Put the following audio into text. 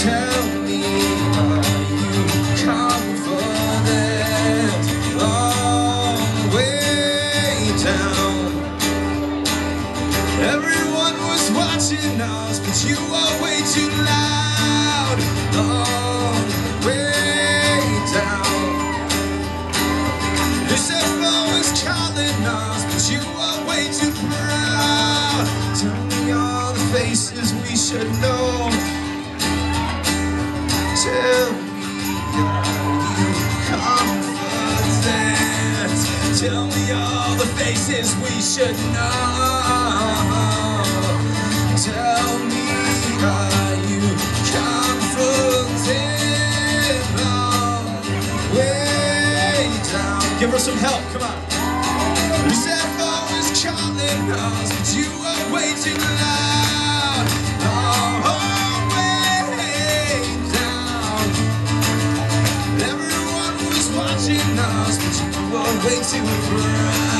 Tell me, are you confident? Long way down. Everyone was watching us, but you are way too loud. Long way down. Lucifer was calling us, but you are way too proud. Tell me all the faces we should know. Tell me, are you confident? Tell me all the faces we should know. Tell me, are you confident? Long way down. Give her some help, come on. Lucifer was calling us, but you are way too loud. Long way down. Everyone was watching us, but you were way too proud.